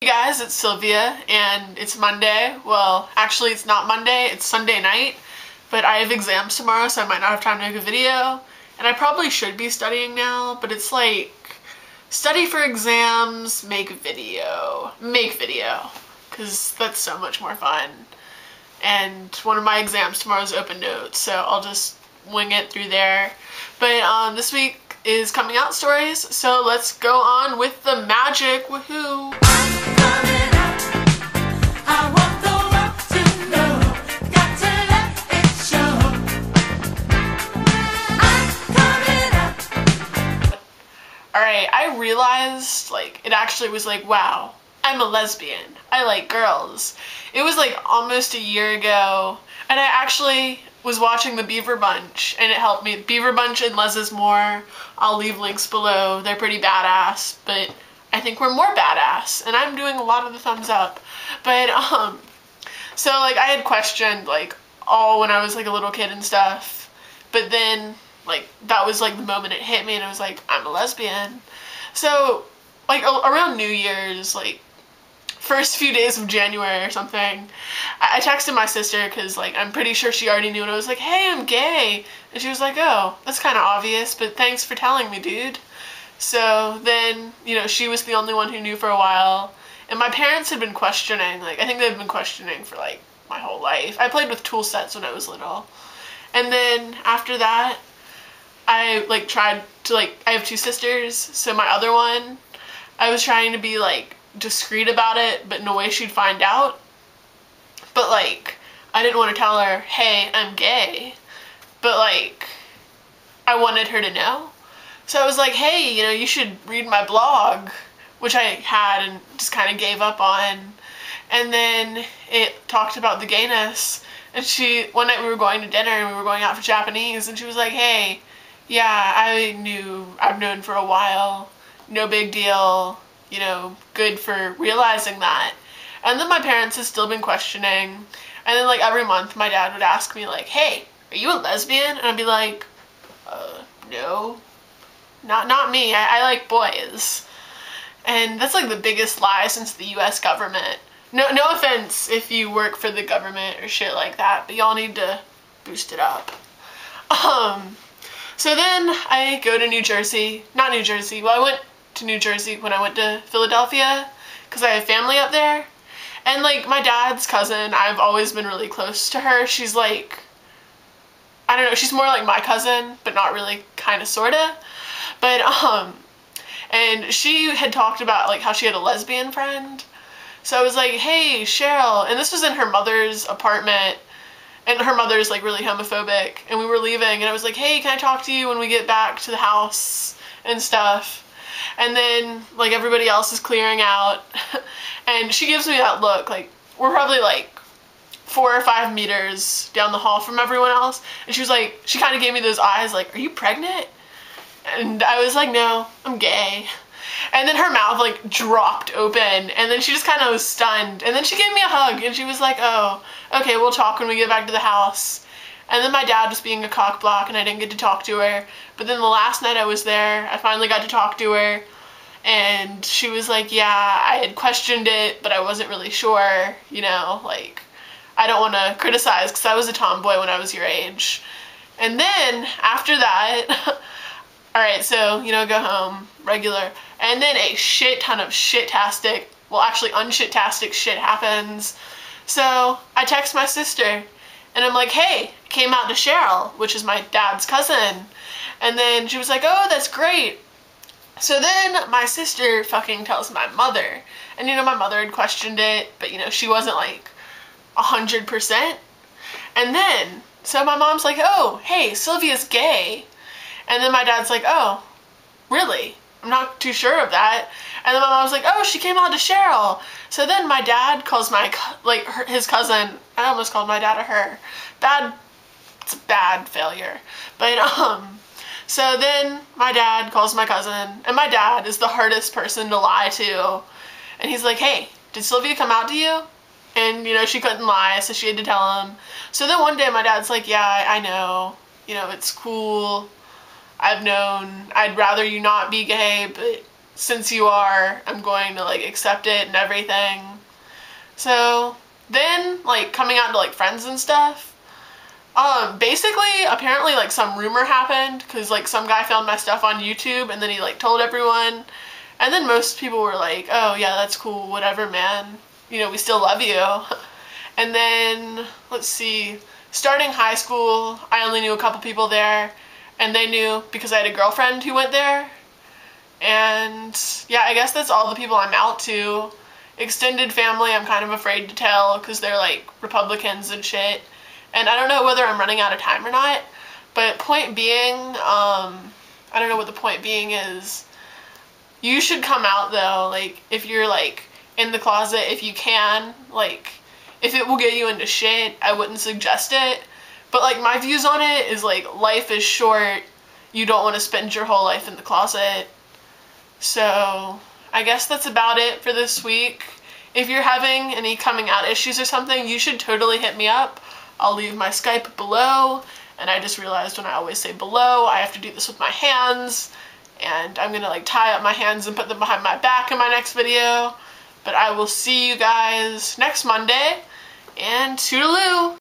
Hey guys, it's Sylvia, and it's Monday. Well, actually it's not Monday, it's Sunday night, but I have exams tomorrow, so I might not have time to make a video, and I probably should be studying now, but it's like, study for exams, make video, because that's so much more fun. And one of my exams tomorrow is open notes, so I'll just wing it through there. But this week is coming out stories, so let's go on with the magic. Woohoo! Alright, I realized, like, it actually was like, wow, I'm a lesbian. I like girls. It was like almost a year ago, and I actually was watching the Beaver Bunch, and it helped me. Beaver Bunch and Less Is More. I'll leave links below. They're pretty badass, but I think we're more badass, and I'm doing a lot of the thumbs up. But, so, like, I had questioned, like, all when I was, like, a little kid and stuff, but then, like, that was, like, the moment it hit me, and I was like, I'm a lesbian. So, like, around New Year's, like, first few days of January or something, I texted my sister because, like, I'm pretty sure she already knew, and I was like, hey, I'm gay. And she was like, oh, that's kind of obvious, but thanks for telling me, dude. So then, you know, she was the only one who knew for a while, and my parents had been questioning, like, I think they've been questioning for, like, my whole life. I played with tool sets when I was little. And then after that, I, like, tried to, like, I have two sisters, so my other one, I was trying to be, like, discreet about it, but in a way she'd find out. But, like, I didn't want to tell her, hey, I'm gay, but, like, I wanted her to know. So I was like, hey, you know, you should read my blog, which I had and just kind of gave up on. And then it talked about the gayness, and one night we were going to dinner and we were going out for Japanese, and she was like, hey, yeah, I've known for a while, no big deal, you know, good for realizing that. And then my parents have still been questioning, and then, like, every month my dad would ask me, like, hey, are you a lesbian? And I'd be like, no, not me, I like boys. And that's, like, the biggest lie since the US government. No offense if you work for the government or shit like that, but y'all need to boost it up. So then I go to New Jersey, not New Jersey, well, I went to New Jersey when I went to Philadelphia, because I have family up there, and, like, my dad's cousin, I've always been really close to her. She's, like, I don't know, she's more like my cousin, but not really, kind of, sort of, but, and she had talked about, like, how she had a lesbian friend, so I was like, hey, Cheryl, and this was in her mother's apartment, and her mother's, like, really homophobic, and we were leaving, and I was like, hey, can I talk to you when we get back to the house and stuff? And then, like, everybody else is clearing out, and she gives me that look, like, we're probably, like, 4 or 5 meters down the hall from everyone else, and she was like, she kind of gave me those eyes, like, are you pregnant? And I was like, no, I'm gay. And then her mouth, like, dropped open, and then she just kind of was stunned, and then she gave me a hug, and she was like, oh, okay, we'll talk when we get back to the house. And then my dad was being a cock block, and I didn't get to talk to her, but then the last night I was there, I finally got to talk to her, and she was like, yeah, I had questioned it, but I wasn't really sure, you know, like, I don't want to criticize, because I was a tomboy when I was your age. And then, after that, alright, so, you know, go home, regular, and then a shit ton of shit-tastic, well, actually unshit-tastic shit happens. So I text my sister, and I'm like, hey, I came out to Cheryl, which is my dad's cousin. And then she was like, oh, that's great. So then my sister fucking tells my mother, and, you know, my mother had questioned it, but, you know, she wasn't, like, 100%. And then, so my mom's like, oh, hey, Sylvia's gay. And then my dad's like, oh, really? I'm not too sure of that. And then my mom's like, oh, she came out to Cheryl. So then my dad calls his cousin, I almost called my dad a her. It's a bad failure. But, so then my dad calls my cousin, and my dad is the hardest person to lie to. And he's like, hey, did Sylvia come out to you? And, you know, she couldn't lie, so she had to tell him. So then one day my dad's like, yeah, I know. You know, it's cool. I've known. I'd rather you not be gay, but since you are, I'm going to like accept it and everything. So then, like, coming out to like friends and stuff, basically, apparently, like, some rumor happened, because, like, some guy found my stuff on YouTube, and then he, like, told everyone, and then most people were like, oh, yeah, that's cool, whatever, man, you know, we still love you. And then, let's see, starting high school, I only knew a couple people there, and they knew because I had a girlfriend who went there, and, yeah, I guess that's all the people I'm out to. Extended family, I'm kind of afraid to tell, because they're, like, Republicans and shit. And I don't know whether I'm running out of time or not, but point being, I don't know what the point being is. You should come out though, like, if you're like in the closet, if you can, like, if it will get you into shit, I wouldn't suggest it. But like, my views on it is like, life is short, you don't want to spend your whole life in the closet. So, I guess that's about it for this week. If you're having any coming out issues or something, you should totally hit me up. I'll leave my Skype below, and I just realized when I always say below, I have to do this with my hands, and I'm gonna like tie up my hands and put them behind my back in my next video. But I will see you guys next Monday, and toodaloo!